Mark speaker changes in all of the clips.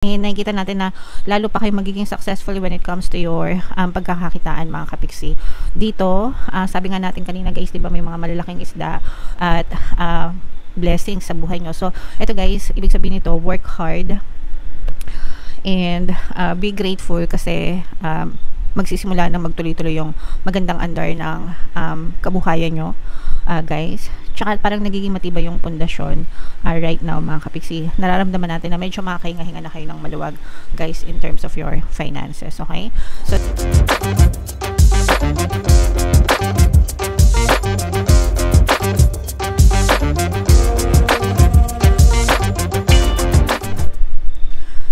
Speaker 1: And nakikita natin na lalo pa kayo magiging successful when it comes to your pagkakakitaan mga kapiksi. Dito, sabi nga natin kanina guys, di ba may mga malalaking isda at blessings sa buhay nyo. So, ito guys, ibig sabihin nito, work hard and be grateful kasi magsisimula na magtuloy-tuloy yung magandang andar ng kabuhayan nyo guys. Tsaka parang nagiging matibay yung pundasyon right now mga kapiksi. Nararamdaman natin na medyo makakahinga-hinga na kayo ng maluwag guys in terms of your finances. Okay? So,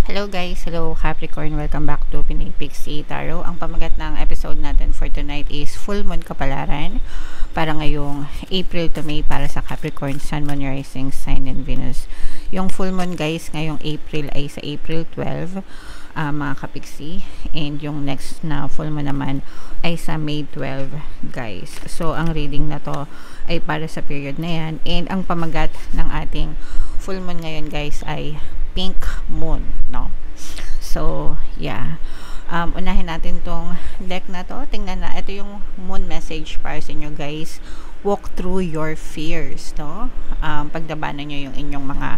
Speaker 1: hello guys, hello Capricorn, welcome back to Pinoy Pixie Tarot. Ang pamagat ng episode natin for tonight is Full Moon Kapalaran para ngayong April to May para sa Capricorn, Sun, Moon, Rising, Sign, and Venus. Yung full moon guys ngayong April ay sa April 12 mga kapiksi, and yung next na full moon naman ay sa May 12 guys. So ang reading na to ay para sa period na yan, and ang pamagat ng ating full moon ngayon guys ay pink moon, no? So yeah, unahin natin tong deck na to. Tingnan na, ito yung moon message para sa inyo guys. Walk through your fears, no? Pagdabanan nyo yung inyong mga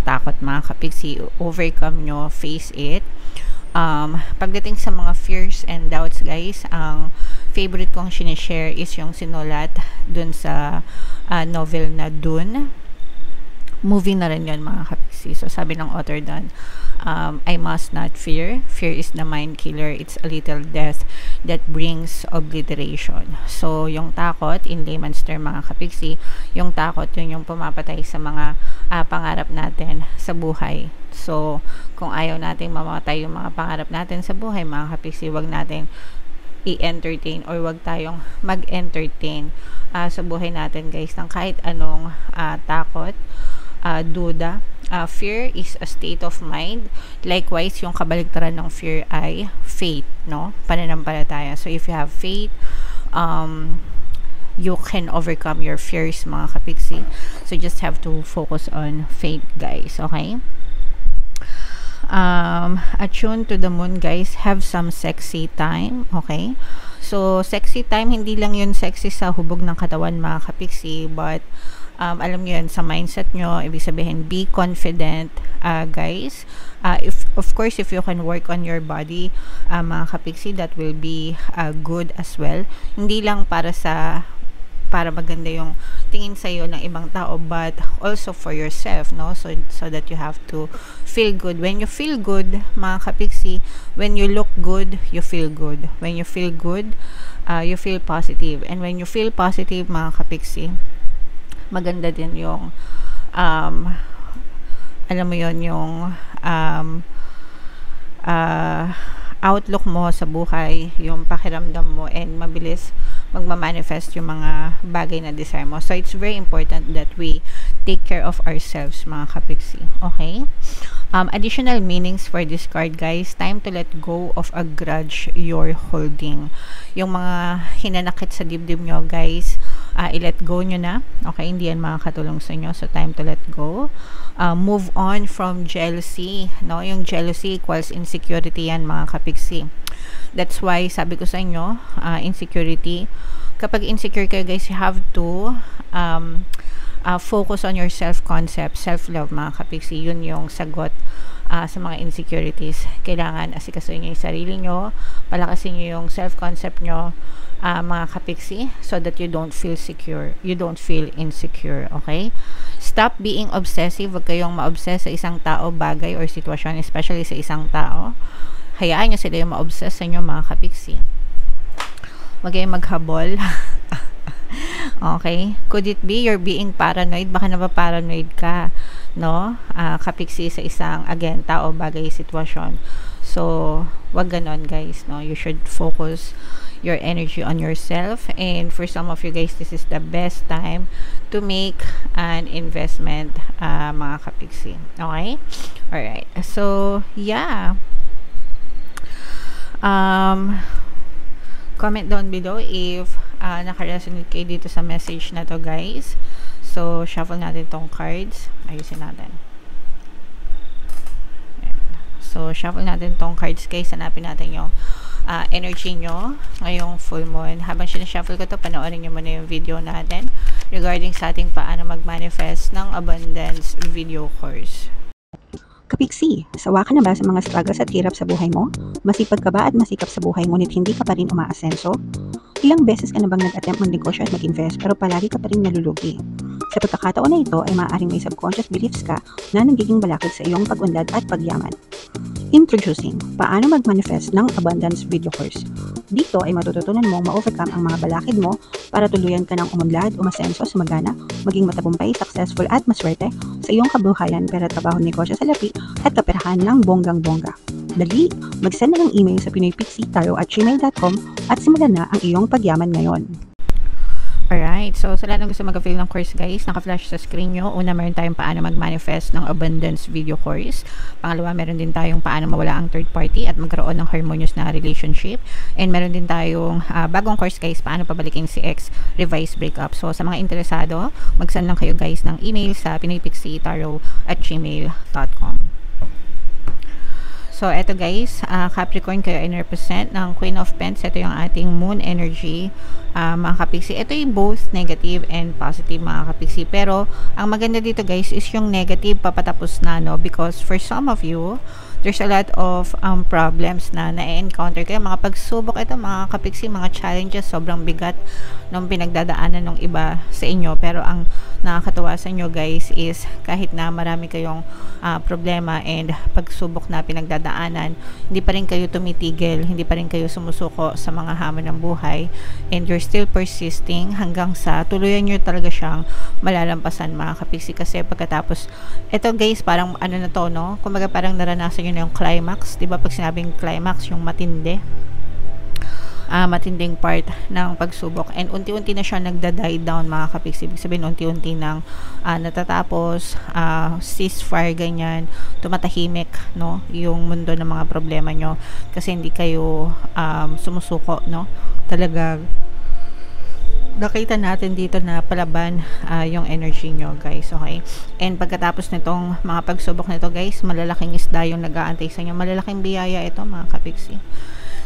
Speaker 1: takot mga kapiksi, overcome nyo, face it. Pagdating sa mga fears and doubts guys, ang favorite kong sinishare is yung sinulat dun sa novel na Dune. Movie na rin yun mga kapiksi. So sabi ng author doon, I must not fear. Fear is the mind killer. It's a little death that brings obliteration. So yung takot, in layman's term mga kapiksi, yung takot yun yung pumapatay sa mga pangarap natin sa buhay. So kung ayaw natin mamatay yung mga pangarap natin sa buhay mga kapiksi, wag natin i-entertain or wag tayong mag-entertain sa buhay natin guys ng kahit anong takot, duda. Fear is a state of mind. Likewise, yung kabaligtaran ng fear ay faith, no? Pananampalataya. So if you have faith, you can overcome your fears mga kapiksi. So just have to focus on faith guys, okay? Attune to the moon guys, have some sexy time, okay? So sexy time, hindi lang yun sexy sa hubog ng katawan mga kapiksi, but alam nyo yan, sa mindset nyo, ibig sabihin, be confident guys. If of course, if you can work on your body mga kapiksi, that will be good as well. Hindi lang para maganda yung tingin sa'yo ng ibang tao, but also for yourself, no? So that you have to feel good. When you feel good mga kapiksi, when you look good, you feel good. When you feel good, you feel positive. And when you feel positive mga kapiksi, maganda din yung alam mo yon, yung outlook mo sa buhay, yung pakiramdam mo, and mabilis magmamanifest yung mga bagay na desire mo. So it's very important that we take care of ourselves mga kapiksi, okay? Additional meanings for this card guys, time to let go of a grudge you're holding. Yung mga hinanakit sa dibdib nyo guys, i-let go nyo na, okay? Hindi yan makakatulong sa inyo, so time to let go. Move on from jealousy, no? Yung jealousy equals insecurity yan mga kapiksi. That's why sabi ko sa inyo, insecurity, kapag insecure kayo guys, you have to focus on your self-concept, self-love mga kapiksi. Yun yung sagot sa mga insecurities. Kailangan asikasuhin nyo yung sarili nyo, palakasin nyo yung self-concept nyo mga kapiksi, so that you don't feel secure, you don't feel insecure, okay? Stop being obsessive. Huwag kayong ma-obsess sa isang tao, bagay, or sitwasyon, especially sa isang tao. Hayaan nyo sila yung ma-obsess sa inyo mga kapiksi. Huwag kayong maghabol. Okay? Could it be you're being paranoid? Baka napaparanoid ka, no? Kapiksi sa isang, again, tao, bagay, sitwasyon. So, wag ganon guys, no? You should focus your energy on yourself, and for some of you guys, this is the best time to make an investment mga kapiksi, okay? Alright, so yeah, comment down below if naka-resonate kayo dito sa message na to guys. So shuffle natin tong cards, ayusin natin. So, shuffle natin tong cards guys. Hanapin natin yung energy nyo ngayong full moon. Habang sinashuffle ko to, panoorin nyo muna yung video natin regarding sa ating paano mag-manifest ng abundance video course.
Speaker 2: Kapiksi, sawa ka na ba sa mga struggles at hirap sa buhay mo? Masipag ka ba at masikap sa buhay ngunit hindi ka pa rin umaasenso? Ilang beses ka na bang nag-attempt mag-negosyo at mag-invest pero palagi ka pa rin nalulugi? Sa pagkakataon na ito ay maaaring may subconscious beliefs ka na nagiging balakid sa iyong pag-unlad at pagyaman. Introducing, paano mag-manifest ng abundance video course. Dito ay matututunan mong ma-overcome ang mga balakid mo para tuluyan ka ng umunlad, umasenso, sumagana, maging matagumpay, successful at maswerte sa iyong kabuhayan, pera, trabaho, negosyo, salapi at kaperahan ng bonggang-bongga. Dali, mag-send na ng email sa pinoypixie@gmail.com at simulan na ang iyong pagyaman ngayon.
Speaker 1: Alright, so sa lahat ng gusto mag-avail ng course guys, naka-flash sa screen nyo. Una, meron tayong paano mag-manifest ng abundance video course. Pangalawa, meron din tayong paano mawala ang third party at magkaroon ng harmonious na relationship. And meron din tayong bagong course guys, paano pabalikin si ex, revise breakup. So sa mga interesado, mag-send lang kayo guys ng email sa pinoypixie@gmail.com. So, eto guys, Capricorn kayo ay represent ng Queen of Pentacles. Ito yung ating moon energy, mga kapiksi. Ito yung both negative and positive, mga kapiksi. Pero, ang maganda dito guys is yung negative papatapos na, no? Because for some of you, there's a lot of problems na na-encounter kayo. Mga pagsubok ito, mga kapiksi, mga challenges, sobrang bigat nung pinagdadaanan ng iba sa inyo. Pero ang nakakatuwa sa inyo guys is kahit na marami kayong problema and pagsubok na pinagdadaanan, hindi pa rin kayo tumitigil, hindi pa rin kayo sumusuko sa mga hamon ng buhay, and you're still persisting hanggang sa tuluyan nyo talaga siyang malalampasan, mga kapiksi. Kasi pagkatapos, ito guys, parang ano na to, no? Kumbaga parang naranasan nyo na yung climax, diba? Pag sinabing climax, yung matindi, matinding part ng pagsubok, and unti-unti na siya nagda-die down, mga kapiksi. Ibig sabihin unti-unti nang natatapos, ceasefire, ganyan, tumatahimik, no, yung mundo ng mga problema nyo kasi hindi kayo sumusuko, no. Talaga nakita natin dito na palaban yung energy nyo guys, okay? And pagkatapos nitong mga pagsubok nito guys, malalaking isda yung nag-aantay sa inyo, malalaking biyaya ito, mga kapiksi.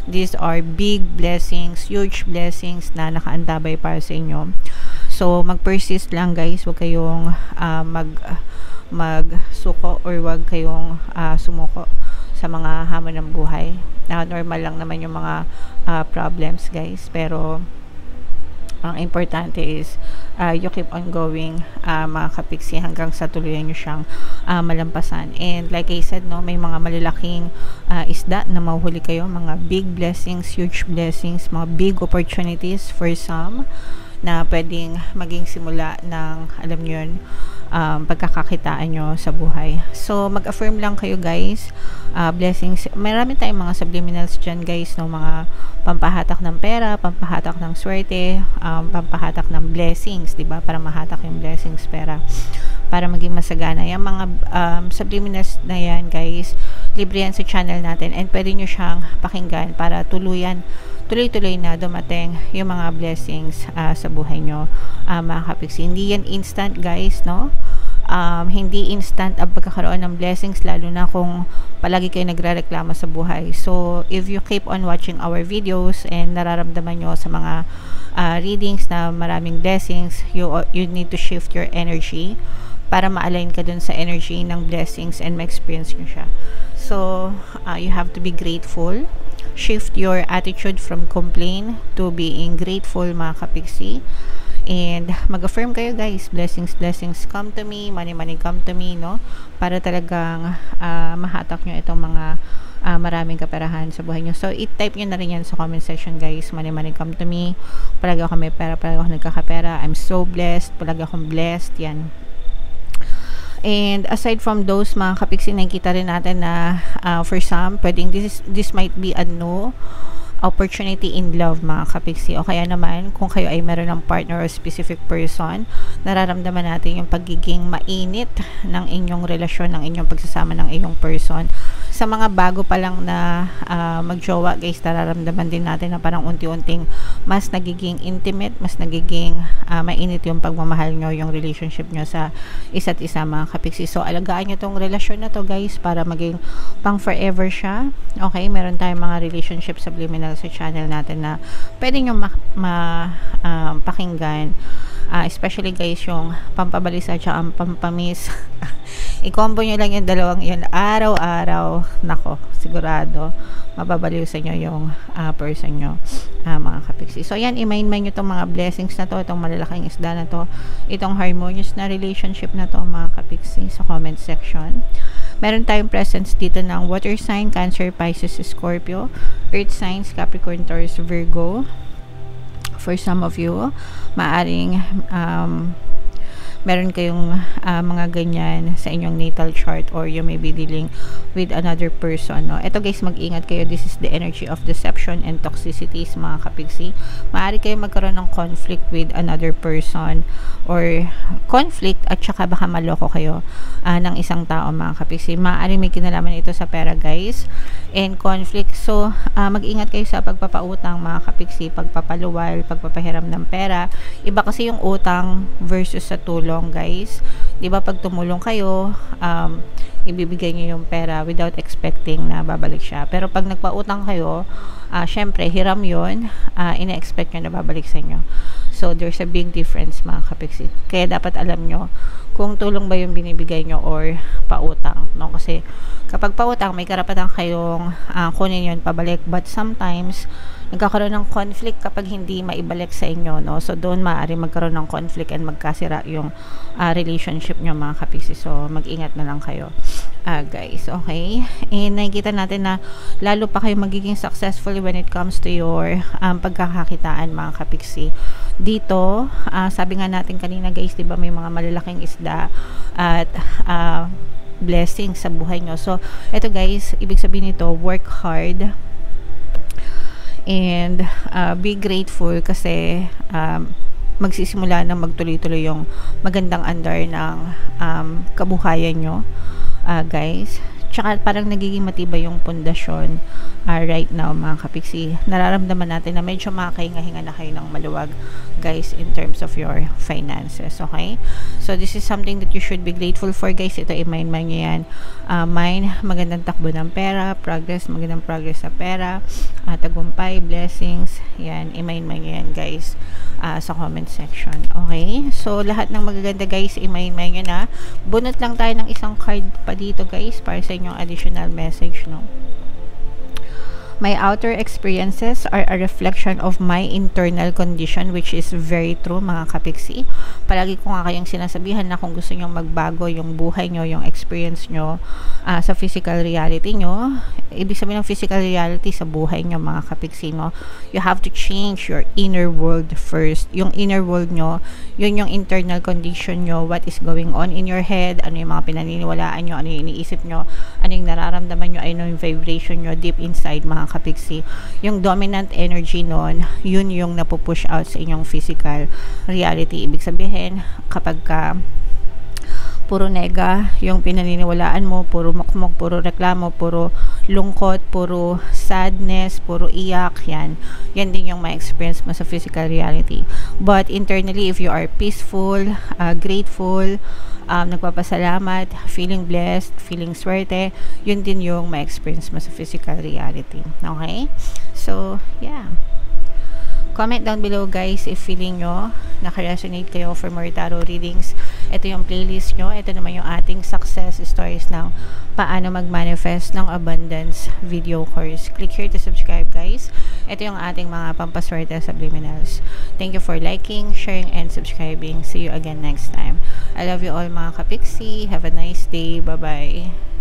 Speaker 1: These are big blessings, huge blessings na nakaantabay para sa inyo. So, mag-persist lang guys. Huwag kayong magsuko or huwag kayong sumuko sa mga hamon ng buhay. Normal lang naman yung mga problems guys. Pero, ang importante is you keep on going, mga kapiksi, hanggang sa tuluyan nyo siyang malampasan. And like I said, no, may mga malalaking isda na mahuhuli kayo, mga big blessings, huge blessings, mga big opportunities for some na pwedeng maging simula ng, alam nyo yun, pagkakakitaan nyo sa buhay. So, mag-affirm lang kayo guys. Blessings. Marami tayong mga subliminals dyan guys, no? Mga pampahatak ng pera, pampahatak ng swerte, pampahatak ng blessings, diba? Para mahatak yung blessings, pera, para maging masagana. Yung mga subliminals na yan guys, libre yan sa channel natin, and pwede nyo siyang pakinggan para tuloy-tuloy na dumating yung mga blessings sa buhay nyo, mga kapiksi. Hindi yan instant guys, no? Hindi instant ang pagkakaroon ng blessings, lalo na kung palagi kayo nagrereklamo sa buhay. So, if you keep on watching our videos and nararamdaman nyo sa mga readings na maraming blessings, you need to shift your energy para ma-align ka dun sa energy ng blessings and ma-experience nyo siya. So, you have to be grateful. Shift your attitude from complain to being grateful, mga kapiksi. And mag-affirm kayo guys, blessings, blessings come to me, money, money come to me, no? Para talagang mahatak nyo itong mga maraming kaperahan sa buhay nyo. So, i-type nyo na rin yan sa comment section guys. Money, money come to me. Palagi ako may pera, palagi ako nagkakapera. I'm so blessed, palagi akong blessed, yan. And aside from those, mga kapiksi, nakikita rin natin na for some, pwedeng this might be a no opportunity in love mga kapiksi. O kaya naman, kung kayo ay meron ng partner or specific person, nararamdaman natin yung pagiging mainit ng inyong relasyon, ng inyong pagsasama ng inyong person. Sa mga bago pa lang na magjowa guys, nararamdaman din natin na parang unti-unting mas nagiging intimate, mas nagiging mainit yung pagmamahal nyo, yung relationship nyo sa isa't isa mga kapiksi. So alagaan nyo tong relasyon na to guys para maging pang forever siya. Okay, meron tayong mga relationship subliminal sa channel natin na pwede nyo pakinggan, especially guys yung pampabalisa at ang pampamis. I-combo nyo lang yung dalawang yun araw-araw, nako, sigurado mababaliw sa inyo yung person nyo mga kapiksi. So yan, i-mind nyo itong mga blessings na to, itong malalaking isda na to, itong harmonious na relationship na to mga kapiksi sa comment section. Meron tayong presence dito ng water sign, Cancer, Pisces, Scorpio, earth signs, Capricorn, Taurus, Virgo. For some of you, maaring meron kayong mga ganyan sa inyong natal chart, or you may be dealing with another person, no? Ito guys, mag-ingat kayo. This is the energy of deception and toxicities mga kapigsi. Maaari kayo magkaroon ng conflict with another person, or conflict at saka baka maloko kayo ng isang tao mga kapigsi. Maaari may kinalaman ito sa pera guys, and conflict. So mag-ingat kayo sa pagpapautang mga kapigsi, pagpapaluwal, pagpapahiram ng pera. Iba kasi yung utang versus sa tulong guys. Diba pag tumulong kayo, ibibigay niyo yung pera without expecting na babalik siya. Pero pag nagpautang kayo, syempre hiram yun, ina-expect nyo na babalik sa inyo. So there's a big difference mga kapigsi. Kaya dapat alam nyo kung tulong ba yung binibigay nyo or pautang, no? Kasi kapag pautang, may karapatan kayong kunin yun pabalik, but sometimes nagkakaroon ng conflict kapag hindi maibalik sa inyo, no? So doon maaari magkaroon ng conflict and magkasira yung relationship nyo mga kapigsi. So mag-ingat na lang kayo guys, okay? And nakikita natin na lalo pa kayo magiging successful when it comes to your pagkakakitaan mga kapigsi. Dito, sabi nga natin kanina guys, diba may mga malalaking isda at blessings sa buhay nyo. So ito guys, ibig sabihin nito, work hard and be grateful kasi magsisimula na magtuloy-tuloy yung magandang andar ng kabuhayan nyo guys. Tsaka parang nagiging matibay yung pundasyon right now mga kapigsi. Nararamdaman natin na medyo makakahinga-hinga na kayo ng maluwag guys in terms of your finances, okay? So this is something that you should be grateful for guys. Ito i-mind nyo yan. Magandang takbo ng pera, progress, magandang progress sa pera, tagumpay, blessings, yan, i-mind nyo yan guys sa comment section, okay? So lahat ng magaganda guys, i-mind nyo na. Bunot lang tayo ng isang card pa dito guys para sa inyong additional message, no? My outer experiences are a reflection of my internal condition, which is very true mga kapigsi. Palagi ko nga kayong sinasabihan na kung gusto nyo magbago yung buhay nyo, yung experience nyo sa physical reality nyo, ibig sabihin ng physical reality sa buhay nyo mga kapigsi, no? You have to change your inner world first. Yung inner world nyo, yun yung internal condition nyo, what is going on in your head, ano yung mga pinaniniwalaan nyo, ano yung iniisip nyo, ano yung nararamdaman nyo, ano yung vibration nyo deep inside mga kapigsi. Yung dominant energy nun, yun yung napupush out sa inyong physical reality. Ibig sabihin, kapag ka puro nega yung pinaniniwalaan mo, puro mukmok, puro reklamo, puro lungkot, puro sadness, puro iyak, yan din yung ma-experience mo sa physical reality. But internally, if you are peaceful, grateful, nagpapasalamat, feeling blessed, feeling swerte, yun din yung ma-experience mo sa physical reality, okay? So yeah, comment down below guys if feeling nyo naka-resonate kayo for more tarot readings. Ito yung playlist nyo. Ito naman yung ating success stories ng paano mag-manifest ng abundance video course. Click here to subscribe guys. Ito yung ating mga pampaswerte subliminals. Thank you for liking, sharing, and subscribing. See you again next time. I love you all mga kapigsi. Have a nice day. Bye-bye.